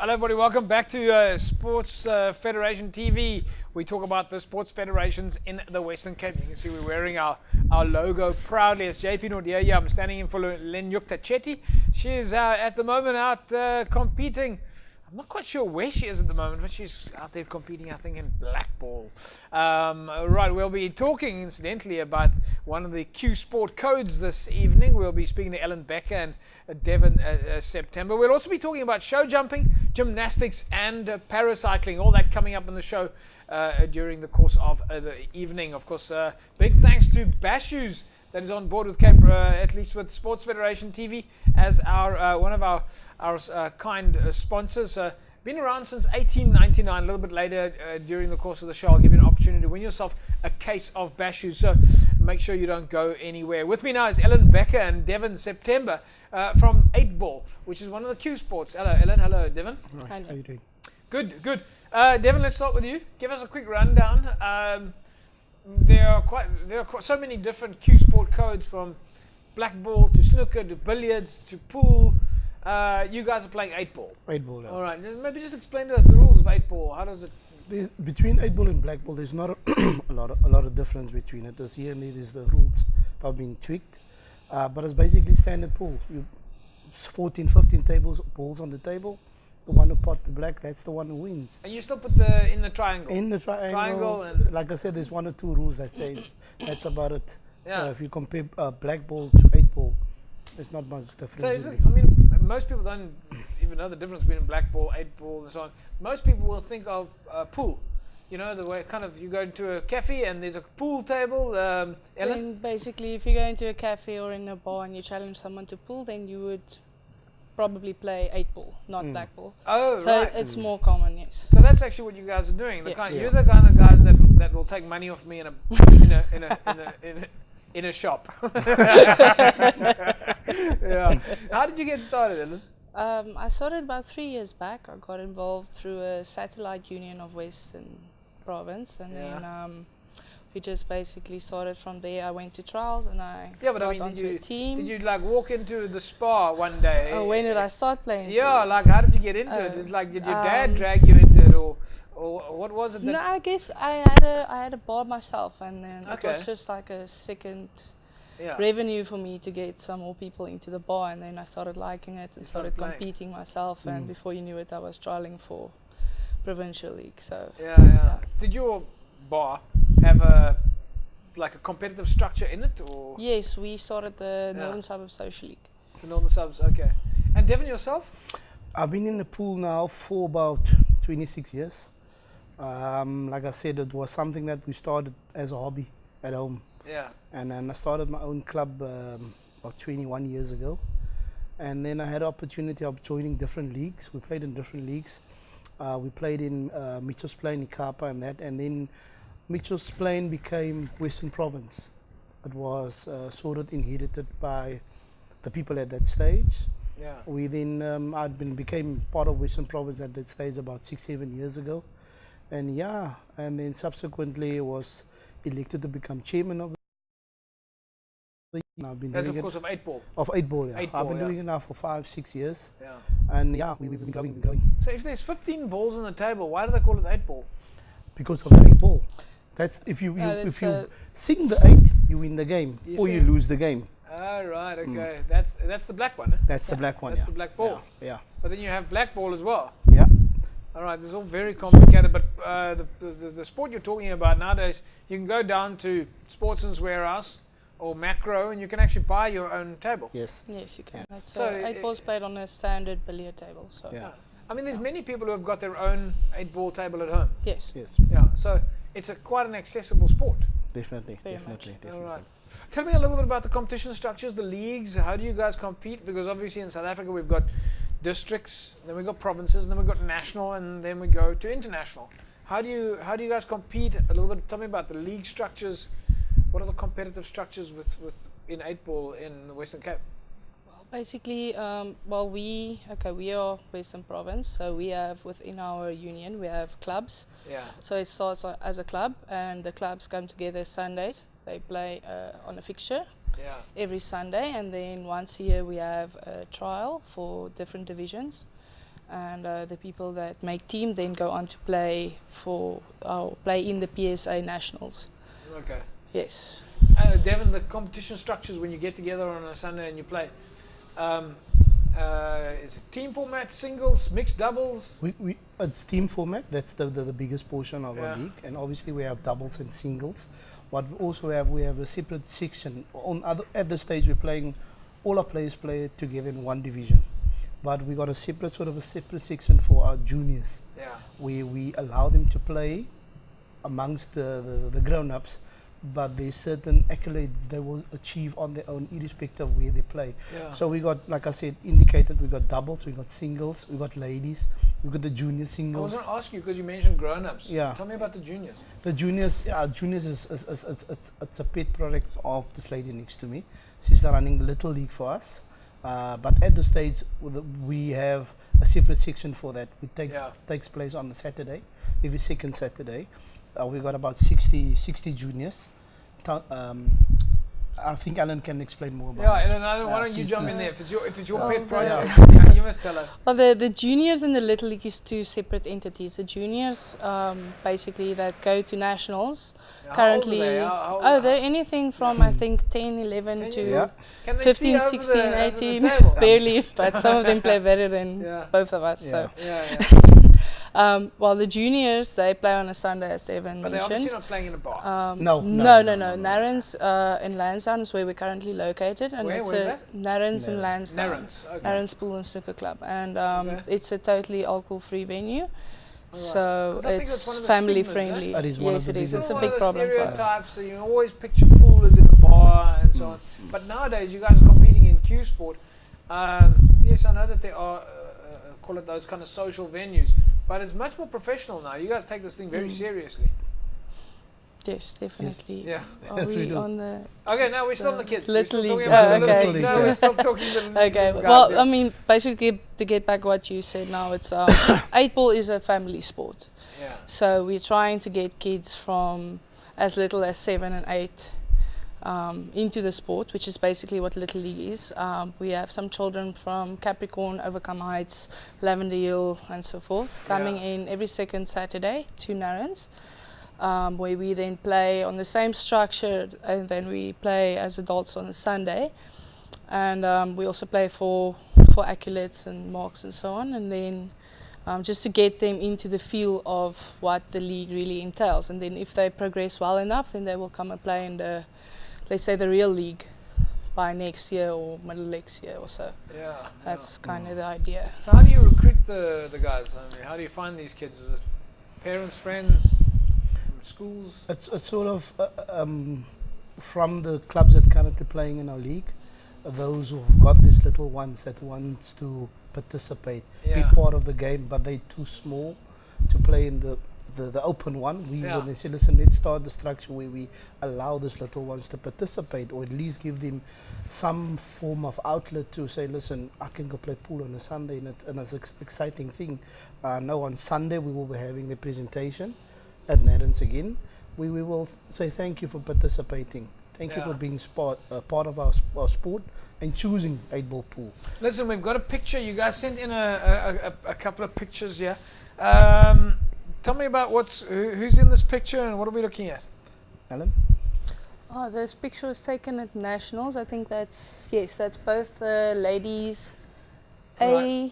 Hello everybody, welcome back to Sports Federation TV. We talk about the sports federations in the Western Cape. You can see we're wearing our logo proudly. It's JP Nordia here. I'm standing in for Lenyukta Chetty. She is at the moment out competing. I'm not quite sure where she is at the moment, but she's out there competing, I think, in blackball. Right, we'll be talking, incidentally, about one of the Q Sport codes this evening. We'll be speaking to Ellen Becker and Devon September. We'll also be talking about show jumping, gymnastics, and paracycling. All that coming up in the show during the course of the evening. Of course, big thanks to Bashoes that is on board with Cape, at least with Sports Federation TV, as our one of our kind sponsors. Been around since 1899. A little bit later during the course of the show, I'll give you an opportunity to win yourself a case of Bashoes. So make sure you don't go anywhere. With me now is Ellen Becker and Devon September from 8 Ball, which is one of the Q Sports. Hello, Ellen. Hello, Devon. How are you doing? Good, good. Devon, let's start with you. Give us a quick rundown. There are quite so many different Q Sport codes, from black ball to snooker to billiards to pool. You guys are playing 8 Ball. 8 Ball, yeah. All right. Maybe just explain to us the rules of 8 Ball. How does it? Between 8 Ball and black ball, there's not a lot of difference between it. There's here and there's the rules that have been tweaked, but it's basically standard pool. 14, 15 balls on the table. The one who pot the black, that's the one who wins. And you still put the in the triangle. In the triangle, and like I said, there's 1 or 2 rules that change. That's about it. Yeah. If you compare black ball to 8 Ball, there's not much difference. So is it, I mean, most people don't even know the difference between black ball, 8 Ball, and so on. Most people will think of pool. You know, the way kind of you go into a cafe and there's a pool table. Ellen? Basically, if you go into a cafe or in a bar and you challenge someone to pool, then you would probably play 8 Ball, not black ball. Oh, so right. it's more common, yes. So that's actually what you guys are doing. The Yes. kind, Yeah. You're the kind of guys that will take money off me in a shop. Yeah. How did you get started, Ellen? I started about 3 years back. I got involved through a satellite union of Western Province, and then we just basically started from there. I went to trials and I got onto a team. Did you like walk into the spa one day? Oh, when did I start playing? Yeah, like how did you get into it? It's like, did your dad drag you into it, or what was it? No, I guess I had a bar myself, and then it was just like a second revenue for me to get some more people into the bar, and then I started liking it and started competing myself, and before you knew it, I was trialing for provincial league. So yeah. Did your bar have a competitive structure in it, or? Yes, we started the Northern Suburbs Social League. The Northern Suburbs, okay. And Devon, yourself? I've been in the pool now for about 26 years. Like I said, it was something that we started as a hobby at home. Yeah. And then I started my own club about 21 years ago. And then I had the opportunity of joining different leagues. We played in different leagues. We played in Mitchell's Plain, Ikapa, and that. And then Mitchell's Plain became Western Province. It was sort of inherited by the people at that stage. Yeah. We then became part of Western Province at that stage about 6-7 years ago, and then subsequently was elected to become chairman of the. I've been That's doing of course of 8 Ball. Of 8 Ball, yeah. 8 Ball, I've been doing it now for 5-6 years. Yeah. And we've been going. So if there's 15 balls on the table, why do they call it 8 Ball? Because of the 8 Ball. That's if you sing the 8, you win the game, or you lose the game. Oh, right, okay. That's the black one. That's the black one. That's the black ball. Yeah. But then you have black ball as well. Yeah. All right, this is all very complicated, but the sport you're talking about nowadays, you can go down to Sportsman's Warehouse or Macro and you can actually buy your own table. Yes. Yes, you can. That's So 8 balls played on a standard billiard table. So I mean, there's many people who have got their own 8 ball table at home. yes. Yeah, so it's quite an accessible sport. Definitely. All right. Tell me a little bit about the competition structures, the leagues. How do you guys compete? Because obviously in South Africa we've got districts, then we've got provinces, and then we've got national, and then we go to international. How do you guys compete? A little bit. Tell me about the league structures. What are the competitive structures with in 8 Ball in the Western Cape? Well, basically, we are Western Province, so we have within our union we have clubs. Yeah. So it starts as a club, and the clubs come together Sundays. They play on a fixture every Sunday, and then once a year we have a trial for different divisions. and the people that make team then go on to play in the PSA Nationals. Okay. Yes. Devin, the competition structures when you get together on a Sunday and you play, is it team format, singles, mixed doubles? It's team format. That's the biggest portion of our league, and obviously we have doubles and singles. But we have a separate section. At the stage we're playing, all our players play together in one division. But we got a separate section for our juniors. Yeah. We allow them to play amongst the grown-ups, but there's certain accolades they will achieve on their own, irrespective of where they play. Yeah. So we got, like I said, indicated, we got doubles, we got singles, we got ladies, we got the junior singles. I was going to ask you because you mentioned grown-ups. Yeah. Tell me about the juniors. The juniors, juniors is it's a pet product of this lady next to me. She's running the little league for us. But at the stage, we have a separate section for that. It takes place on the Saturday, every second Saturday. We got about 60 juniors. I think Alan can explain more about it. Yeah, Alan, why don't you jump in there? If it's your pet project, you must tell us. Well, the juniors and the little league is two separate entities. The juniors, basically, that go to nationals. Currently, they're anything from I think 10, 11 to 15, 16, 18, barely, but some of them play better than both of us. So. Well, the juniors, they play on a Sunday, as Devin mentioned. But they're obviously not playing in a bar. No. Narrans in Lansdowne is where we're currently located. And where is that? Narrans in Lansdowne. Narrans, okay. Narrans Pool and Snooker Club. And it's a totally alcohol-free venue. So it's family friendly. That is one of the biggest. It's a big problem for us. Stereotypes, so you always picture pool as in a bar and so on. But nowadays, you guys are competing in Q Sport. Yes, I know that there are, call it those kind of social venues, but it's much more professional now. You guys take this thing very seriously. Yes, definitely. Yes. Yeah. Are we on the... Okay, no, we're still on the kids. Little we're still league. talking about the Okay. little league. No, we're still talking the Okay, guys, well, I mean, basically, to get back what you said now, it's 8-ball is a family sport. Yeah. So we're trying to get kids from as little as 7 and 8 into the sport, which is basically what Little League is. We have some children from Capricorn, Overcome Heights, Lavender Hill, and so forth, coming in every second Saturday to Narrans, where we then play on the same structure, and then we play as adults on a Sunday. And we also play for accolades and marks and so on, and then just to get them into the feel of what the league really entails. And then if they progress well enough, then they will come and play in the, let's say, the real league by next year or middle next year or so. Yeah. That's kind of the idea. So how do you recruit the guys? I mean, how do you find these kids? Is it parents, friends, schools? It's sort of from the clubs that currently playing in our league, those who've got these little ones that wants to participate, be part of the game, but they're too small to play in the open one. When they say, listen, let's start the structure where we allow these little ones to participate, or at least give them some form of outlet to say, listen, I can go play pool on a Sunday, and it's an exciting thing. Now on Sunday we will be having a presentation at Narrans again. We will say thank you for participating. Thank you for being part of our sport and choosing 8-ball pool. Listen, we've got a picture. You guys sent in a couple of pictures here. Tell me about who's in this picture and what are we looking at? Alan? Oh, this picture was taken at Nationals. I think that's both ladies A1,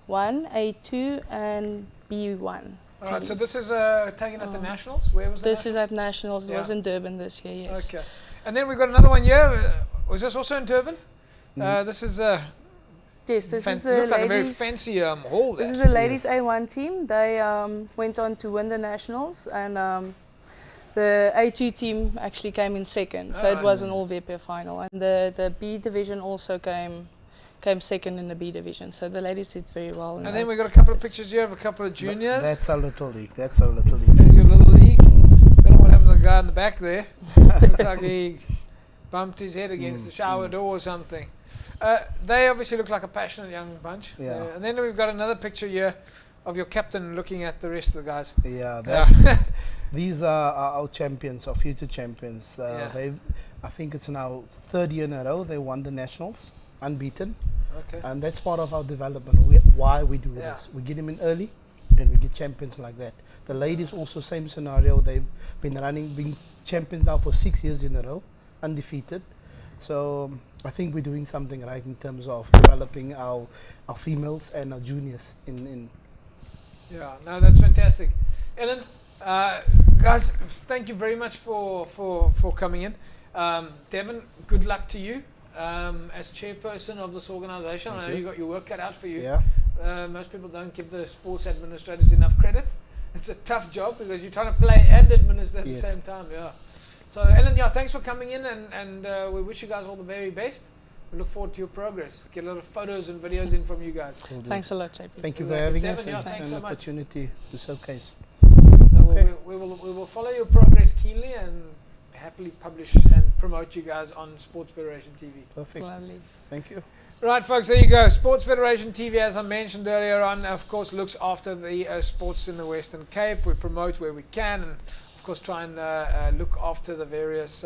A2 and B1. All right, so this is taken at the Nationals? Where was that? This is at Nationals. It was in Durban this year, yes. Okay. And then we've got another one here. Was this also in Durban? This is yes, this is looks like a very fancy hall there. This is the ladies A1 team. They went on to win the Nationals, and the A2 team actually came in second. So it was an all-VP final. And the B division also came second in the B division. So the ladies did very well. And then we got a couple of pictures here of a couple of juniors. That's our little league. That's our little league. There's your little league. Don't know what happened to the guy in the back there. Looks like he bumped his head against the shower door or something. They obviously look like a passionate young bunch. Yeah. And then we've got another picture here of your captain looking at the rest of the guys. These are our champions, our future champions. I think it's now 3rd year in a row they won the Nationals, unbeaten. Okay. And that's part of our development. why we do this. We get them in early, and we get champions like that. The ladies also same scenario. They've been being champions now for 6 years in a row, undefeated. So I think we're doing something right in terms of developing our females and our juniors in. Yeah, no, that's fantastic. Ellen, guys, thank you very much for coming in. Devin, good luck to you as chairperson of this organization. I know you got your work cut out for you. Yeah. Most people don't give the sports administrators enough credit. It's a tough job because you're trying to play and administer at the same time. Yeah. So Ellen, yeah, thanks for coming in, and we wish you guys all the very best. We look forward to your progress. Get a lot of photos and videos in from you guys. Cool. Thanks a lot, JP. Thank you for having us and an opportunity to showcase. We will follow your progress keenly and happily publish and promote you guys on Sports Federation TV. Perfect. Lovely. Thank you. Right, folks, there you go. Sports Federation TV, as I mentioned earlier on, of course, looks after the sports in the Western Cape. We promote where we can, and of course try and look after the various,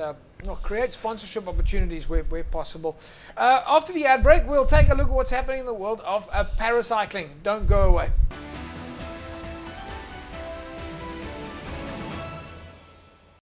create sponsorship opportunities where possible. After the ad break, we'll take a look at what's happening in the world of paracycling. Don't go away.